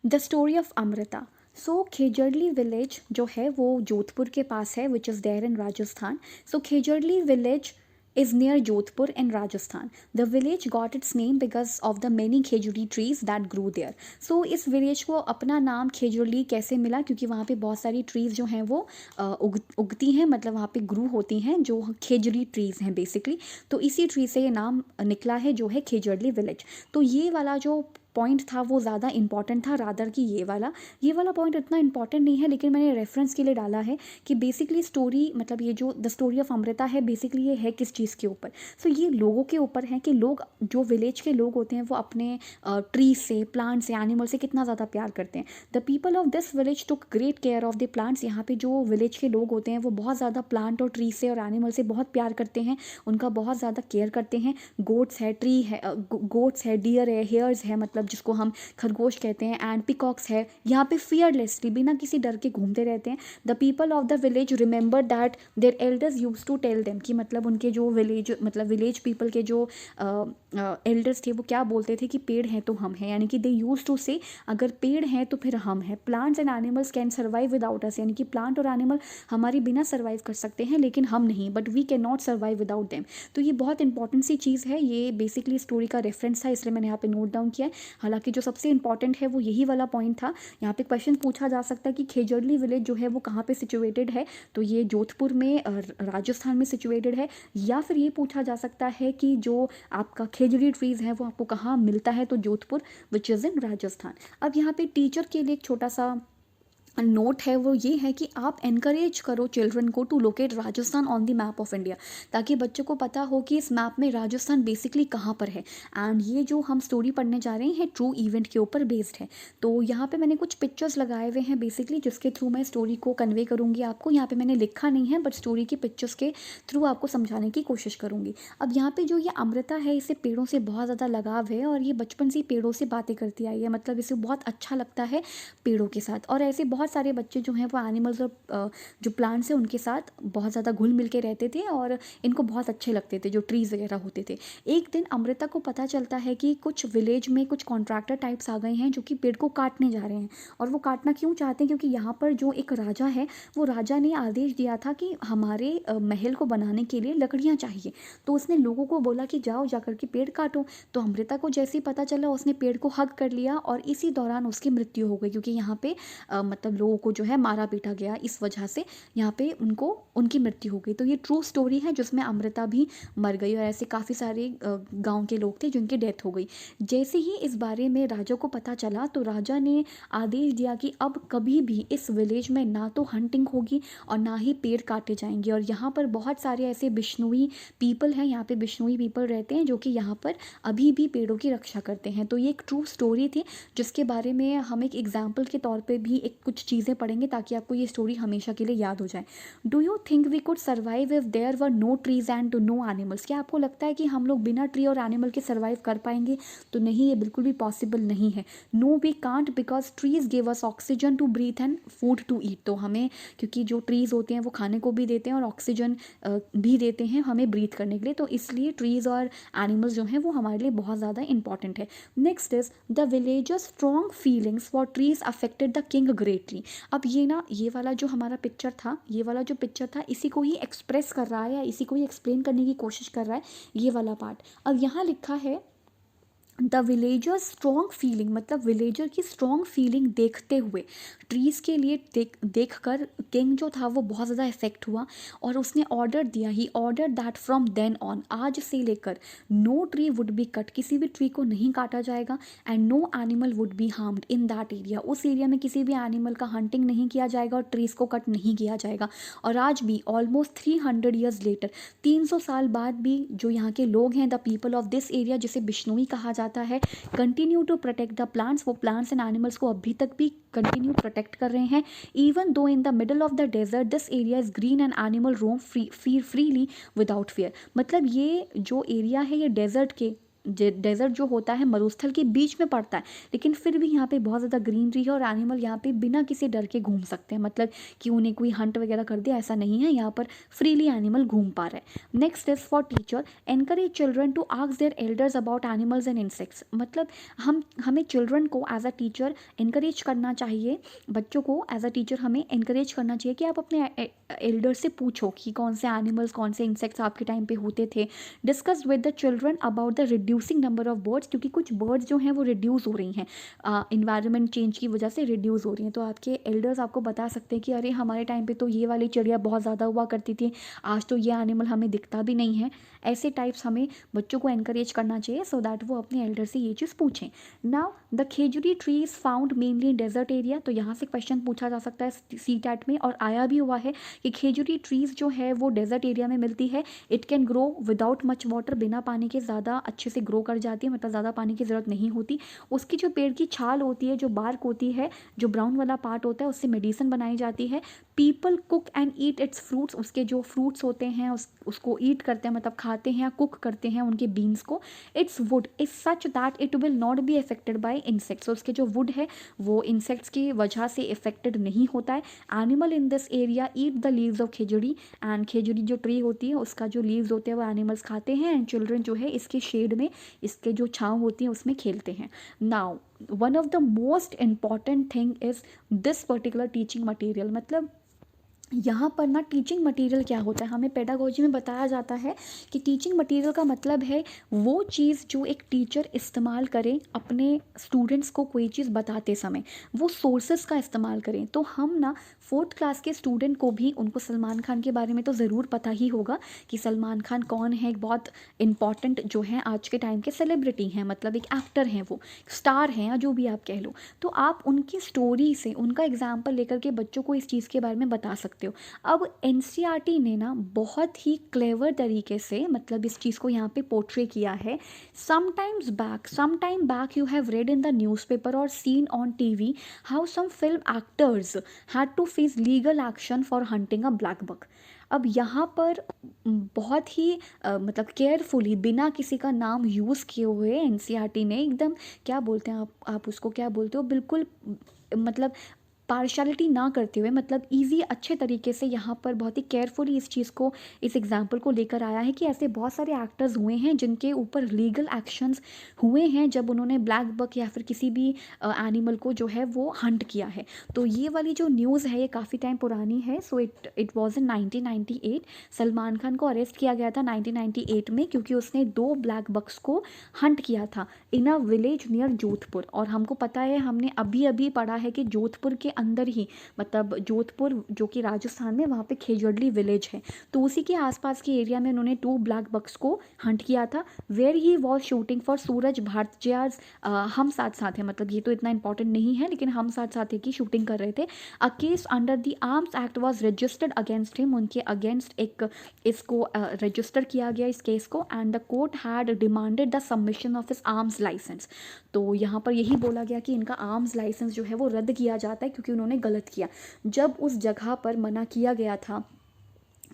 The story of Amrita. So Khejarli village जो है वो जोधपुर के पास है, which is there in Rajasthan. So Khejarli village is near Jodhpur in Rajasthan. The village got its name because of the many khejuri trees that grew there. So इस village को अपना नाम खेजड़ली कैसे मिला, क्योंकि वहाँ पे बहुत सारी ट्रीज़ जो हैं वो उगती हैं, मतलब वहाँ पे ग्रू होती हैं, जो खेजड़ी ट्रीज़ हैं बेसिकली। तो इसी ट्री से ये नाम निकला है जो है खेजड़ली विलेज। तो ये वाला जो पॉइंट था वो ज़्यादा इंपॉर्टेंट था रादर कि ये वाला पॉइंट इतना इंपॉर्टेंट नहीं है, लेकिन मैंने रेफरेंस के लिए डाला है कि बेसिकली स्टोरी, मतलब ये जो द स्टोरी ऑफ अमृता है बेसिकली ये है किस चीज़ के ऊपर। सो ये लोगों के ऊपर है कि लोग, जो विलेज के लोग होते हैं वो अपने ट्री से, प्लांट से, एनिमल से कितना ज़्यादा प्यार करते हैं। The people of this village took great care of the plants. यहाँ पे जो विलेज के लोग होते हैं वो बहुत ज़्यादा प्लांट और ट्री से और एनिमल से बहुत प्यार करते हैं, उनका बहुत ज़्यादा केयर करते हैं। गोट्स है, ट्री है, गोट्स है, डियर है, हेयर्स है, मतलब जिसको हम खरगोश कहते हैं, एंड पिकॉक्स है। यहाँ पे फियरलेसली, बिना किसी डर के घूमते रहते हैं। The people of the village remember that their elders use to tell them, कि मतलब उनके जो विलेज, मतलब विलेज पीपल के जो एल्डर्स थे वो क्या बोलते थे कि पेड़ हैं तो हम हैं, यानी कि दे यूज टू से अगर पेड़ हैं तो फिर हम हैं। Plants and animals can survive without अस, यानी कि प्लांट और एनिमल हमारी बिना सर्वाइव कर सकते हैं लेकिन हम नहीं, but we can not survive without them. तो ये बहुत इंपॉर्टेंट सी चीज़ है, ये बेसिकली स्टोरी का रेफरेंस था, इसलिए मैंने यहाँ पे नोट डाउन किया है। हालांकि जो सबसे इंपॉर्टेंट है वो यही वाला पॉइंट था। यहाँ पे क्वेश्चन पूछा जा सकता है कि खेजड़ली विलेज जो है वो कहाँ पे सिचुएटेड है, तो ये जोधपुर में राजस्थान में सिचुएटेड है। या फिर ये पूछा जा सकता है कि जो आपका खेजड़ी ट्रीज़ है वो आपको कहाँ मिलता है, तो Jodhpur which is in Rajasthan. अब यहाँ पे टीचर के लिए एक छोटा सा नोट है, वो ये है कि आप एनकरेज करो चिल्ड्रन को to locate Rajasthan on the map of India, ताकि बच्चों को पता हो कि इस मैप में राजस्थान बेसिकली कहाँ पर है। एंड ये जो हम स्टोरी पढ़ने जा रहे हैं ट्रू इवेंट के ऊपर बेस्ड है। तो यहाँ पे मैंने कुछ पिक्चर्स लगाए हुए हैं बेसिकली, जिसके थ्रू मैं स्टोरी को कन्वे करूँगी आपको। यहाँ पे मैंने लिखा नहीं है, बट स्टोरी की पिक्चर्स के थ्रू आपको समझाने की कोशिश करूँगी। अब यहाँ पे जो ये अमृता है, इसे पेड़ों से बहुत ज़्यादा लगाव है और ये बचपन से ही पेड़ों से बातें करती आई है, मतलब इसे बहुत अच्छा लगता है पेड़ों के साथ। और ऐसे बहुत सारे बच्चे जो हैं वो एनिमल्स और जो प्लांट्स हैं उनके साथ बहुत ज़्यादा घुल मिल के रहते थे और इनको बहुत अच्छे लगते थे जो ट्रीज़ वगैरह होते थे। एक दिन अमृता को पता चलता है कि कुछ विलेज में कुछ कॉन्ट्रैक्टर टाइप्स आ गए हैं जो कि पेड़ को काटने जा रहे हैं। और वो काटना क्यों चाहते हैं, क्योंकि यहाँ पर जो एक राजा है, वो राजा ने आदेश दिया था कि हमारे महल को बनाने के लिए लकड़ियाँ चाहिए। तो उसने लोगों को बोला कि जाओ जाकर के पेड़ काटो। तो अमृता को जैसे ही पता चला उसने पेड़ को हग कर लिया और इसी दौरान उसकी मृत्यु हो गई, क्योंकि यहाँ पे मतलब लोगों को जो है मारा पीटा गया, इस वजह से यहाँ पे उनकी मृत्यु हो गई। तो ये ट्रू स्टोरी है जिसमें अमृता भी मर गई और ऐसे काफ़ी सारे गांव के लोग थे जिनकी डेथ हो गई। जैसे ही इस बारे में राजा को पता चला तो राजा ने आदेश दिया कि अब कभी भी इस विलेज में ना तो हंटिंग होगी और ना ही पेड़ काटे जाएंगे। और यहाँ पर बहुत सारे ऐसे बिश्नोई पीपल हैं, यहाँ पे बिश्नोई पीपल रहते हैं जो कि यहाँ पर अभी भी पेड़ों की रक्षा करते हैं। तो ये एक ट्रू स्टोरी थी जिसके बारे में हम एक एग्जाम्पल के तौर पे भी एक कुछ चीज़ें पढ़ेंगे ताकि आपको ये स्टोरी हमेशा के लिए याद हो जाए। Do you think we could survive if there were no trees and no animals? क्या आपको लगता है कि हम लोग बिना ट्री और एनिमल के सर्वाइव कर पाएंगे? तो नहीं, ये बिल्कुल भी पॉसिबल नहीं है। No we can't, because trees give us oxygen to breathe and food to eat. तो हमें, क्योंकि जो ट्रीज़ होते हैं वो खाने को भी देते हैं और ऑक्सीजन भी देते हैं हमें ब्रीथ करने के लिए, तो इसलिए ट्रीज़ और एनिमल्स जो हैं वो हमारे लिए बहुत ज़्यादा इंपॉर्टेंट है। Next is the villagers strong feelings for trees affected the king greatly. अब ये ना, ये वाला जो हमारा पिक्चर था, ये वाला जो पिक्चर था इसी को ही एक्सप्रेस कर रहा है या इसी को ही एक्सप्लेन करने की कोशिश कर रहा है ये वाला पार्ट। अब यहाँ लिखा है द विलेजर स्ट्रॉन्ग फीलिंग, मतलब विलेजर की स्ट्रॉन्ग फीलिंग देखते हुए ट्रीज़ के लिए देख कर किंग जो था वो बहुत ज़्यादा इफेक्ट हुआ और उसने ऑर्डर दिया, he order that from then on, आज से लेकर no tree would be cut, किसी भी ट्री को नहीं काटा जाएगा, and no animal would be harmed in that area, उस एरिया में किसी भी एनिमल का हंटिंग नहीं किया जाएगा और ट्रीज़ को कट नहीं किया जाएगा। और आज भी ऑलमोस्ट 300 ईयर्स लेटर, 300 साल बाद भी जो यहाँ के लोग हैं, the people of this area जिसे बिश्नोई कहा जाता है, continue to protect the plants, वो प्लांट्स एंड एनिमल्स को अभी तक भी कंटिन्यू प्रोटेक्ट कर रहे हैं। Even though in the middle of the desert this area is green and animal roam freely without fear. मतलब ये जो एरिया है ये डेजर्ट के डेजर्ट जो होता है मरुस्थल के बीच में पड़ता है, लेकिन फिर भी यहाँ पे बहुत ज़्यादा ग्रीनरी है और एनिमल यहाँ पे बिना किसी डर के घूम सकते हैं, मतलब कि उन्हें कोई हंट वगैरह कर दे ऐसा नहीं है, यहाँ पर फ्रीली एनिमल घूम पा रहे हैं। Next is for teacher, encourage children to ask their elders about animals and insects. मतलब हमें चिल्ड्रन को एज अ टीचर इनकरेज करना चाहिए, बच्चों को एज अ टीचर हमें इनकरेज करना चाहिए कि आप अपने एल्डर से पूछो कि कौन से एनिमल्स कौन से इंसेक्ट्स आपके टाइम पे होते थे। Discuss with the children about the reducing number of birds, क्योंकि कुछ बर्ड्स जो हैं वो रिड्यूस हो रही हैं, इन्वायरमेंट चेंज की वजह से रिड्यूस हो रही हैं। तो आपके एल्डर्स आपको बता सकते हैं कि अरे हमारे टाइम पे तो ये वाली चिड़िया बहुत ज़्यादा हुआ करती थी, आज तो ये एनिमल हमें दिखता भी नहीं है। ऐसे टाइप्स हमें बच्चों को एनकरेज करना चाहिए सो दैट वो अपने एल्डर से ये चीज़ पूछें। Now the Khejuri tree is found mainly in desert area, तो यहाँ से क्वेश्चन पूछा जा सकता है CTET में, और आया भी हुआ है कि खेजूरी ट्रीज़ जो है वो डेजर्ट एरिया में मिलती है। It can grow without much water, बिना पानी के ज़्यादा अच्छे से ग्रो कर जाती है, मतलब ज़्यादा पानी की ज़रूरत नहीं होती। उसकी जो पेड़ की छाल होती है, जो बार्क होती है, जो ब्राउन वाला पार्ट होता है, उससे मेडिसिन बनाई जाती है। People cook and eat its fruits, उसके जो फ्रूट्स होते हैं उसको ईट करते हैं, मतलब खाते हैं या कुक करते हैं उनके बीन्स को। It's would is such that it will not be affected by insects, उसके जो वुड है वो इंसेक्ट्स की वजह से इफेक्टेड नहीं होता है। Animal in this area eat the leaves of khejri, and खेजड़ी जो ट्री होती है उसका जो लीव्स होते हैं वो एनिमल्स खाते हैं, एंड चिल्ड्रन जो है इसके शेड में, इसके जो छाँव होती है उसमें खेलते हैं। Now one of the most important thing is this particular teaching material. मतलब यहाँ पर ना टीचिंग मटेरियल क्या होता है, हमें पेडागोजी में बताया जाता है कि टीचिंग मटेरियल का मतलब है वो चीज़ जो एक टीचर इस्तेमाल करें अपने स्टूडेंट्स को कोई चीज़ बताते समय, वो सोर्सेस का इस्तेमाल करें। तो हम ना 4th क्लास के स्टूडेंट को भी, उनको सलमान खान के बारे में तो ज़रूर पता ही होगा कि सलमान खान कौन है, एक बहुत इंपॉर्टेंट जो है आज के टाइम के सेलिब्रिटी हैं, मतलब एक एक्टर हैं, वो स्टार हैं या जो भी आप कह लो। तो आप उनकी स्टोरी से, उनका एग्जाम्पल लेकर के बच्चों को इस चीज़ के बारे में बता सकते हो। अब NCERT ने ना बहुत ही क्लेवर तरीके से मतलब इस चीज़ को यहाँ पे पोर्ट्रे किया है। Some time back you have read in the newspaper और seen on TV how some film actors had to face legal action for hunting a black buck. अब यहाँ पर बहुत ही मतलब केयरफुली, बिना किसी का नाम यूज़ किए हुए NCERT ने एकदम, क्या बोलते हैं आप उसको क्या बोलते हो, बिल्कुल मतलब पार्शियलिटी ना करते हुए, मतलब ईजी अच्छे तरीके से यहाँ पर बहुत ही केयरफुली इस चीज़ को, इस एग्जाम्पल को लेकर आया है कि ऐसे बहुत सारे एक्टर्स हुए हैं जिनके ऊपर लीगल एक्शंस हुए हैं जब उन्होंने ब्लैक बक या फिर किसी भी एनिमल को जो है वो हंट किया है। तो ये वाली जो न्यूज़ है ये काफ़ी टाइम पुरानी है। So it was in 1998। Salman Khan को अरेस्ट किया गया था 1998 में, क्योंकि उसने 2 ब्लैक बक्स को हंट किया था इन अ विलेज नियर जोधपुर। और हमको पता है, हमने अभी अभी पढ़ा है कि जोधपुर के अंदर ही, मतलब जोधपुर जो कि राजस्थान में, वहाँ पे खेजड़ली विलेज है, तो उसी के आसपास के एरिया में उन्होंने 2 ब्लैक बक्स को हंट किया था। Where he was shooting for Sooraj Barjatya's Hum Saath साथ है, मतलब ये तो इतना इंपॉर्टेंट नहीं है, लेकिन हम साथ साथ है की शूटिंग कर रहे थे। A case under the arms act was registered against him, उनके अगेंस्ट एक इसको रजिस्टर किया गया इस केस को, and the court had demanded the submission of his arms license. तो यहाँ पर यही बोला गया कि इनका आर्म्स लाइसेंस जो है वो रद्द किया जाता है, क्योंकि उन्होंने गलत किया। जब उस जगह पर मना किया गया था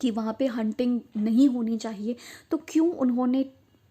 कि वहाँ पे हंटिंग नहीं होनी चाहिए, तो क्यों उन्होंने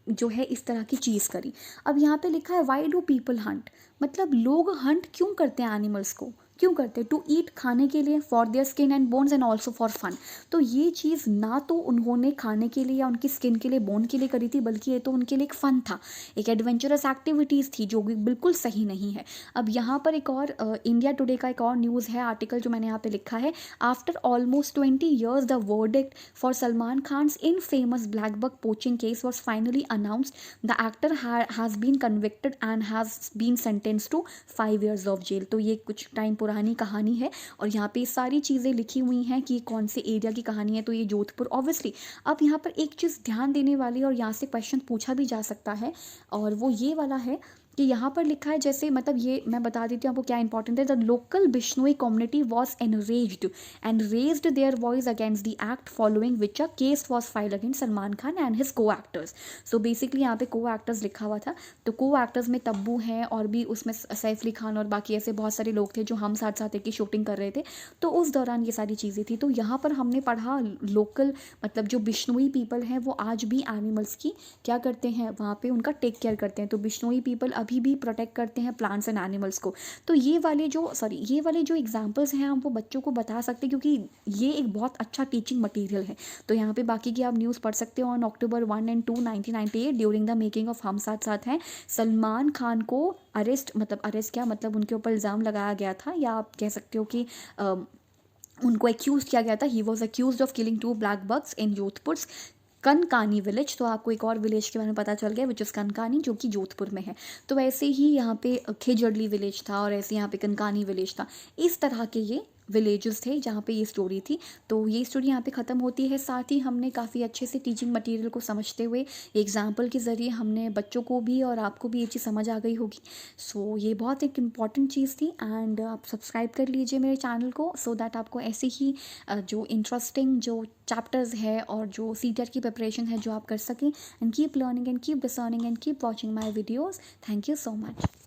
जो है इस तरह की चीज़ करी। अब यहाँ पे लिखा है वाई डू पीपल हंट, मतलब लोग हंट क्यों करते हैं एनिमल्स को, क्यों करते हैं, टू ईट, खाने के लिए, for their skin and bones and also for fun. तो ये चीज़ ना तो उन्होंने खाने के लिए या उनकी स्किन के लिए, बोन के लिए करी थी, बल्कि ये तो उनके लिए एक फ़न था, एक एडवेंचरस एक्टिविटीज़ थी, जो कि बिल्कुल सही नहीं है। अब यहाँ पर एक और इंडिया टुडे का एक और न्यूज़ है, आर्टिकल जो मैंने यहाँ पे लिखा है, after almost 20 years the verdict for Salman Khan's in famous black buck poaching case was finally announced. The actor has been convicted and has been sentence to 5 years of jail. तो ये कुछ टाइम पुरानी कहानी है और यहाँ पे सारी चीज़ें लिखी हुई हैं कि कौन से एरिया की कहानी है, तो ये जोधपुर ऑब्वियसली। अब यहाँ पर एक चीज़ ध्यान देने वाली, और यहाँ से क्वेश्चन पूछा भी जा सकता है, और वो ये वाला है कि यहाँ पर लिखा है, जैसे मतलब ये मैं बता देती हूँ आपको क्या इंपॉर्टेंट है। The local Bishnoi community was enraged and raised their voice against the act, following which a case was file against Salman Khan and his को एक्टर्स। सो बेसिकली यहाँ पे को एक्टर्स लिखा हुआ था, तो को एक्टर्स में तब्बू हैं और भी उसमें सैफ अली खान और बाकी ऐसे बहुत सारे लोग थे जो हम साथ साथ की शूटिंग कर रहे थे। तो उस दौरान ये सारी चीज़ें थी। तो यहाँ पर हमने पढ़ा लोकल मतलब जो बिश्नोई पीपल हैं वो आज भी एनिमल्स की क्या करते हैं, वहाँ पे उनका टेक केयर करते हैं। तो बिश्नोई पीपल अभी भी प्रोटेक्ट करते हैं प्लांट्स एंड एनिमल्स को। तो ये वाले जो एग्जांपल्स हैं हम वो बच्चों को बता सकते हैं, क्योंकि ये एक बहुत अच्छा टीचिंग मटेरियल है। तो यहाँ पे बाकी की आप न्यूज़ पढ़ सकते हो। On October 1 and 2 1998 during the making of हम साथ साथ हैं, सलमान खान को अरेस्ट क्या मतलब उनके ऊपर इल्ज़ाम लगाया गया था, या आप कह सकते हो कि उनको एक्यूज़ किया गया था। He was accused of killing 2 black bucks in Jodhpur Kankani village. तो आपको एक और विलेज के बारे में पता चल गया विच इज़ कनकानी, जो कि जोधपुर में है। तो वैसे ही यहाँ पे खेजड़ली विलेज था और ऐसे यहाँ पे कनकानी विलेज था। इस तरह के ये विलेजेस थे जहाँ पे ये स्टोरी थी। तो ये स्टोरी यहाँ पे ख़त्म होती है। साथ ही हमने काफ़ी अच्छे से टीचिंग मटेरियल को समझते हुए एग्जाम्पल के ज़रिए हमने बच्चों को भी और आपको भी ये चीज़ समझ आ गई होगी। सो ये बहुत एक इम्पॉर्टेंट चीज़ थी। एंड आप सब्सक्राइब कर लीजिए मेरे चैनल को, सो दैट आपको ऐसे ही जो इंटरेस्टिंग जो चैप्टर्स है और जो सीटेट की प्रिपरेशन है जो आप कर सकें। And keep learning and keep discerning and keep watching my videos. Thank you so much.